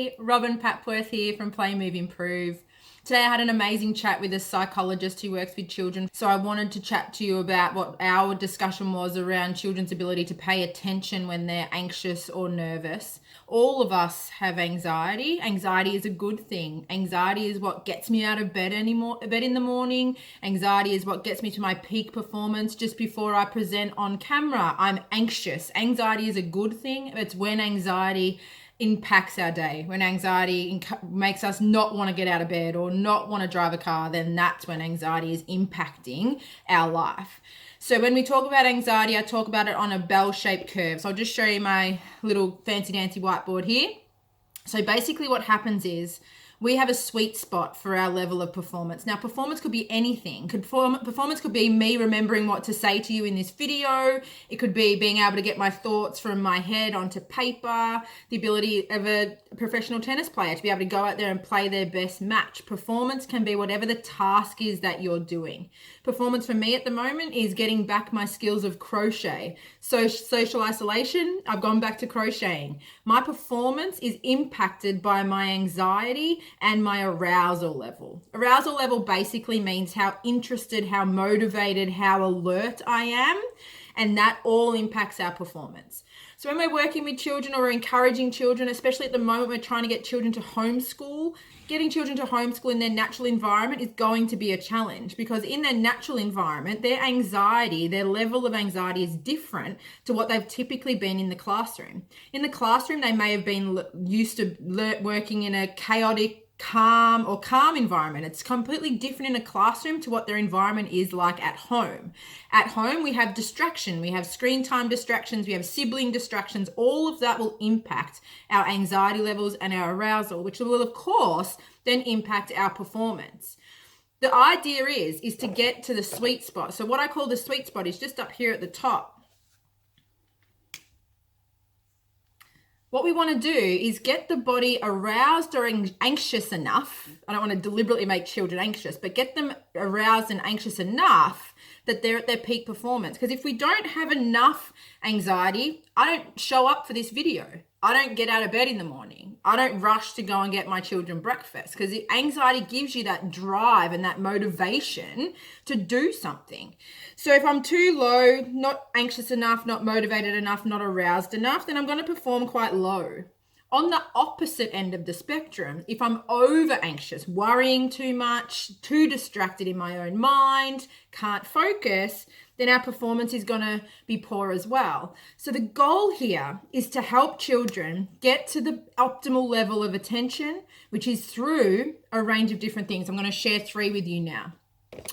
Hey, Robin Papworth here from Play Move Improve. Today I had an amazing chat with a psychologist who works with children. So I wanted to chat to you about what our discussion was around children's ability to pay attention when they're anxious or nervous. All of us have anxiety. Anxiety is a good thing. Anxiety is what gets me out of bed in the morning. Anxiety is what gets me to my peak performance just before I present on camera. I'm anxious. Anxiety is a good thing. It's when anxiety impacts our day. When anxiety makes us not want to get out of bed or not want to drive a car, then that's when anxiety is impacting our life. So when we talk about anxiety, I talk about it on a bell-shaped curve. So I'll just show you my little fancy dancy whiteboard here. So basically what happens is we have a sweet spot for our level of performance. Now, performance could be anything. Performance could be me remembering what to say to you in this video. It could be being able to get my thoughts from my head onto paper, the ability of a professional tennis player to be able to go out there and play their best match. Performance can be whatever the task is that you're doing. Performance for me at the moment is getting back my skills of crochet. So social isolation, I've gone back to crocheting. My performance is impacted by my anxiety and my arousal level. Arousal level basically means how interested, how motivated, how alert I am, and that all impacts our performance. So when we're working with children or encouraging children, especially at the moment we're trying to get children to homeschool, getting children to homeschool in their natural environment is going to be a challenge, because in their natural environment, their anxiety, their level of anxiety is different to what they've typically been in the classroom. In the classroom, they may have been used to working in a chaotic, calm environment. It's completely different in a classroom to what their environment is like at home. At home, we have distraction, we have screen time distractions, we have sibling distractions. All of that will impact our anxiety levels and our arousal, which will of course then impact our performance. The idea is to get to the sweet spot. So what I call the sweet spot is just up here at the top. What we want to do is get the body aroused or anxious enough. I don't want to deliberately make children anxious, but get them aroused and anxious enough that they're at their peak performance. Because if we don't have enough anxiety, I don't show up for this video. I don't get out of bed in the morning. I don't rush to go and get my children breakfast, because anxiety gives you that drive and that motivation to do something. So if I'm too low, not anxious enough, not motivated enough, not aroused enough, then I'm going to perform quite low. On the opposite end of the spectrum, if I'm over anxious, worrying too much, too distracted in my own mind, can't focus, then our performance is going to be poor as well. So the goal here is to help children get to the optimal level of attention, which is through a range of different things. I'm going to share 3 with you now.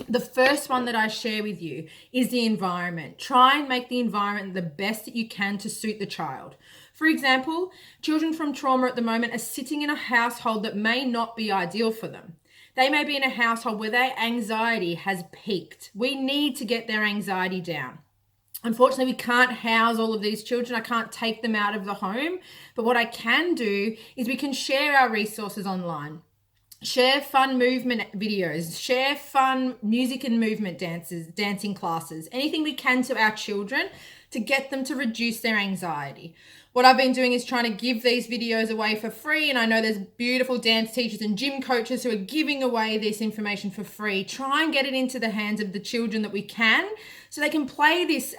The first one that I share with you is the environment. Try and make the environment the best that you can to suit the child. For example, children from trauma at the moment are sitting in a household that may not be ideal for them. They may be in a household where their anxiety has peaked. We need to get their anxiety down. Unfortunately, we can't house all of these children. I can't take them out of the home. But what I can do is we can share our resources online. Share fun movement videos, share fun music and movement dancing classes, anything we can to our children to get them to reduce their anxiety. What I've been doing is trying to give these videos away for free, and I know there's beautiful dance teachers and gym coaches who are giving away this information for free. Try and get it into the hands of the children that we can, so they can play these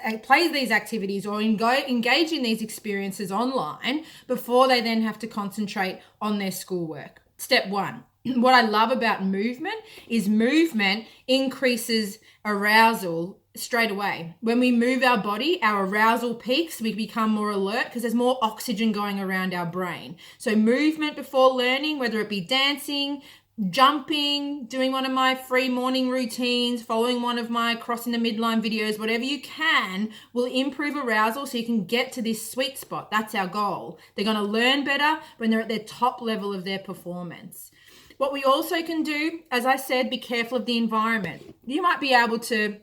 activities or engage in these experiences online before they then have to concentrate on their schoolwork. Step 1. What I love about movement is movement increases arousal straight away. When we move our body, our arousal peaks, we become more alert because there's more oxygen going around our brain. So movement before learning, whether it be dancing, jumping, doing one of my free morning routines, following one of my crossing the midline videos, whatever you can, will improve arousal so you can get to this sweet spot. That's our goal. They're going to learn better when they're at their top level of their performance. What we also can do, as I said, be careful of the environment. You might be able to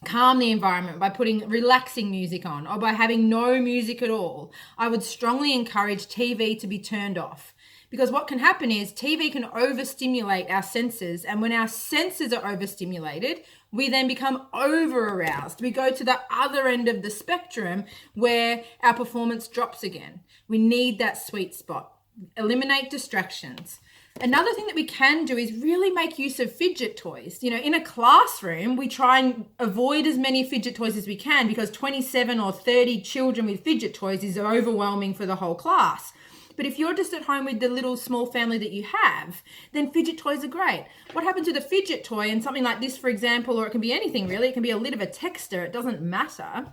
calm the environment by putting relaxing music on or by having no music at all. I would strongly encourage TV to be turned off, because what can happen is TV can overstimulate our senses, and when our senses are overstimulated, we then become over-aroused. We go to the other end of the spectrum where our performance drops again. We need that sweet spot. Eliminate distractions. Another thing that we can do is really make use of fidget toys. You know, in a classroom, we try and avoid as many fidget toys as we can because 27 or 30 children with fidget toys is overwhelming for the whole class. But if you're just at home with the little small family that you have, then fidget toys are great. What happens with a fidget toy and something like this, for example, or it can be anything really, it can be a lid of a texter, it doesn't matter.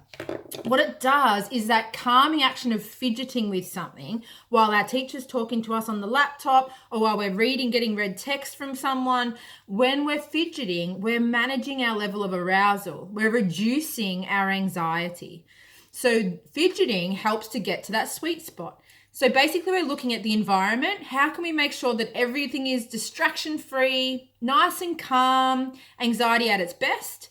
What it does is that calming action of fidgeting with something while our teacher's talking to us on the laptop or while we're getting read text from someone. When we're fidgeting, we're managing our level of arousal. We're reducing our anxiety. So fidgeting helps to get to that sweet spot. So basically we're looking at the environment. How can we make sure that everything is distraction-free, nice and calm, anxiety at its best?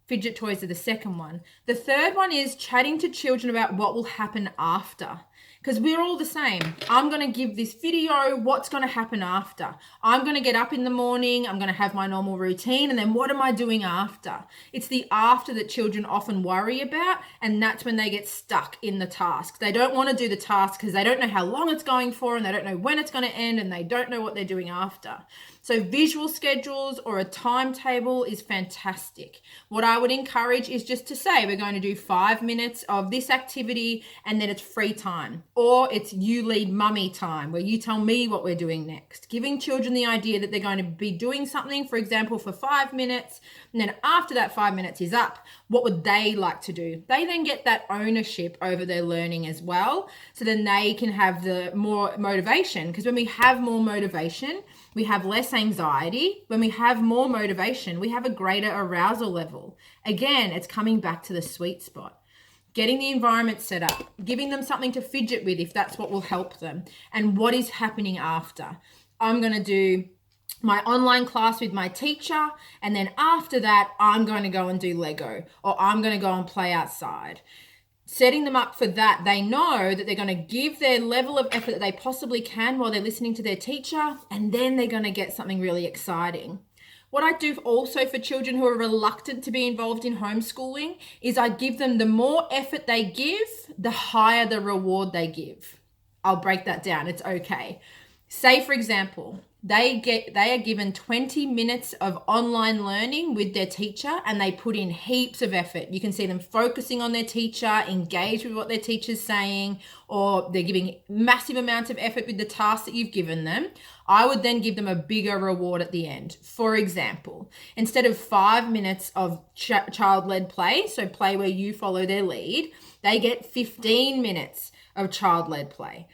Fidget toys are the second one. The third one is chatting to children about what will happen after. Because we're all the same. I'm going to give this video what's going to happen after. I'm going to get up in the morning. I'm going to have my normal routine. And then what am I doing after? It's the after that children often worry about. And that's when they get stuck in the task. They don't want to do the task because they don't know how long it's going for and they don't know when it's going to end and they don't know what they're doing after. So visual schedules or a timetable is fantastic. What I would encourage is just to say we're going to do 5 minutes of this activity and then it's free time. Or it's you lead mummy time where you tell me what we're doing next. Giving children the idea that they're going to be doing something, for example, for 5 minutes. And then after that 5 minutes is up, what would they like to do? They then get that ownership over their learning as well. So then they can have the more motivation, because when we have more motivation, we have less anxiety. When we have more motivation, we have a greater arousal level. Again, it's coming back to the sweet spot. Getting the environment set up, giving them something to fidget with if that's what will help them, and what is happening after. I'm going to do my online class with my teacher, and then after that, I'm going to go and do Lego, or I'm going to go and play outside. Setting them up for that, they know that they're going to give their level of effort that they possibly can while they're listening to their teacher, and then they're going to get something really exciting. What I do also for children who are reluctant to be involved in homeschooling is I give them the more effort they give, the higher the reward they give. I'll break that down. It's okay. Say, for example, they are given 20 minutes of online learning with their teacher and they put in heaps of effort. You can see them focusing on their teacher, engaged with what their teacher's saying, or they're giving massive amounts of effort with the task that you've given them. I would then give them a bigger reward at the end. For example, instead of 5 minutes of child-led play, so play where you follow their lead, they get 15 minutes of child-led play.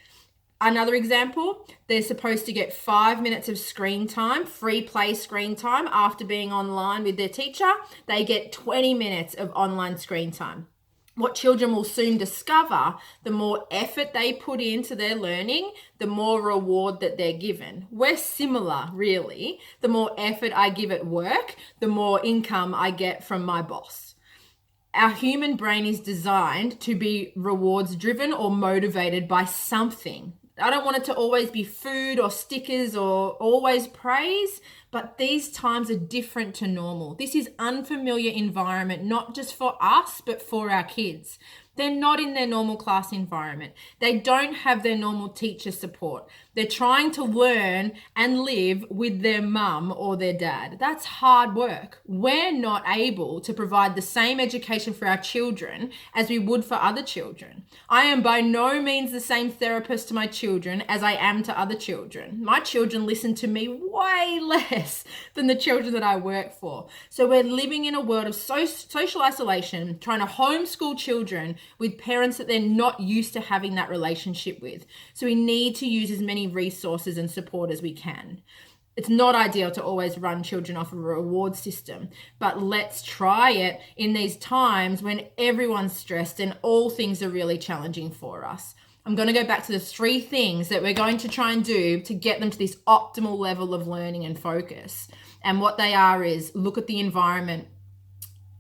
Another example, they're supposed to get 5 minutes of screen time, free play screen time after being online with their teacher. They get 20 minutes of online screen time. What children will soon discover, the more effort they put into their learning, the more reward that they're given. We're similar, really. The more effort I give at work, the more income I get from my boss. Our human brain is designed to be rewards driven or motivated by something. I don't want it to always be food or stickers or always praise, but these times are different to normal. This is unfamiliar environment, not just for us, but for our kids. They're not in their normal class environment. They don't have their normal teacher support. They're trying to learn and live with their mum or their dad. That's hard work. We're not able to provide the same education for our children as we would for other children. I am by no means the same therapist to my children as I am to other children. My children listen to me way less than the children that I work for. So we're living in a world of social isolation, trying to homeschool children with parents that they're not used to having that relationship with. So we need to use as many resources and support as we can. It's not ideal to always run children off of a reward system, but let's try it in these times when everyone's stressed and all things are really challenging for us. I'm going to go back to the 3 things that we're going to try and do to get them to this optimal level of learning and focus. And what they are is look at the environment.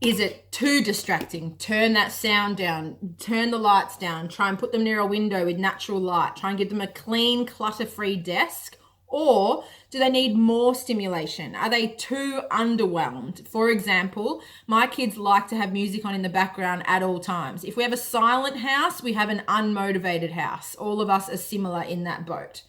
Is it too distracting? Turn that sound down, turn the lights down, try and put them near a window with natural light, try and give them a clean, clutter-free desk. Or do they need more stimulation? Are they too underwhelmed? For example, my kids like to have music on in the background at all times. If we have a silent house, we have an unmotivated house. All of us are similar in that boat.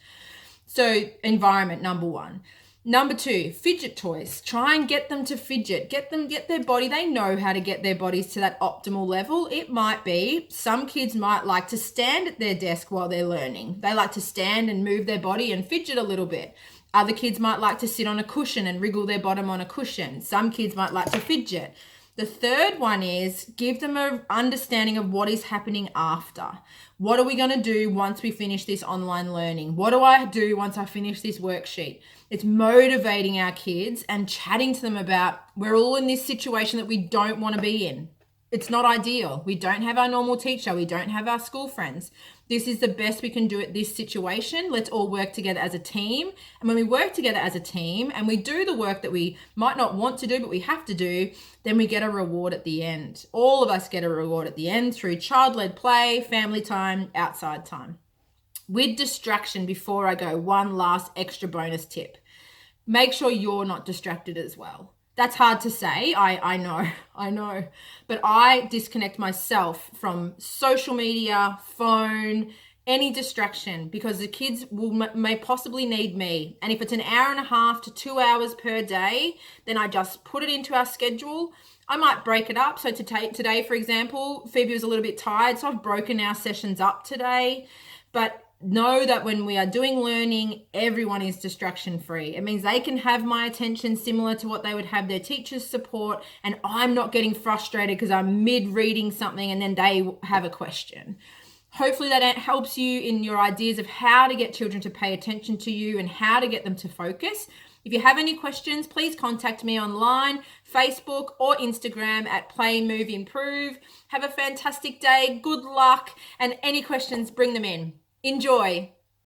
So environment, number one. Number two, fidget toys. Try and get them to fidget. Get their body. They know how to get their bodies to that optimal level. It might be some kids might like to stand at their desk while they're learning. They like to stand and move their body and fidget a little bit. Other kids might like to sit on a cushion and wriggle their bottom on a cushion. Some kids might like to fidget. The third one is give them an understanding of what is happening after. What are we going to do once we finish this online learning? What do I do once I finish this worksheet? It's motivating our kids and chatting to them about we're all in this situation that we don't want to be in. It's not ideal. We don't have our normal teacher. We don't have our school friends. This is the best we can do at this situation. Let's all work together as a team. And when we work together as a team and we do the work that we might not want to do, but we have to do, then we get a reward at the end. All of us get a reward at the end through child-led play, family time, outside time. With distraction, before I go, one last extra bonus tip. Make sure you're not distracted as well. That's hard to say. I know. But I disconnect myself from social media, phone, any distraction, because the kids may possibly need me. And if it's an hour and a half to 2 hours per day, then I just put it into our schedule. I might break it up. So today, for example, Phoebe was a little bit tired, so I've broken our sessions up today. But know that when we are doing learning, everyone is distraction free. It means they can have my attention similar to what they would have their teacher's support, and I'm not getting frustrated because I'm mid reading something and then they have a question. Hopefully that helps you in your ideas of how to get children to pay attention to you and how to get them to focus. If you have any questions, please contact me online, Facebook or Instagram at Play, Move, Improve. Have a fantastic day. Good luck. And any questions, bring them in. Enjoy.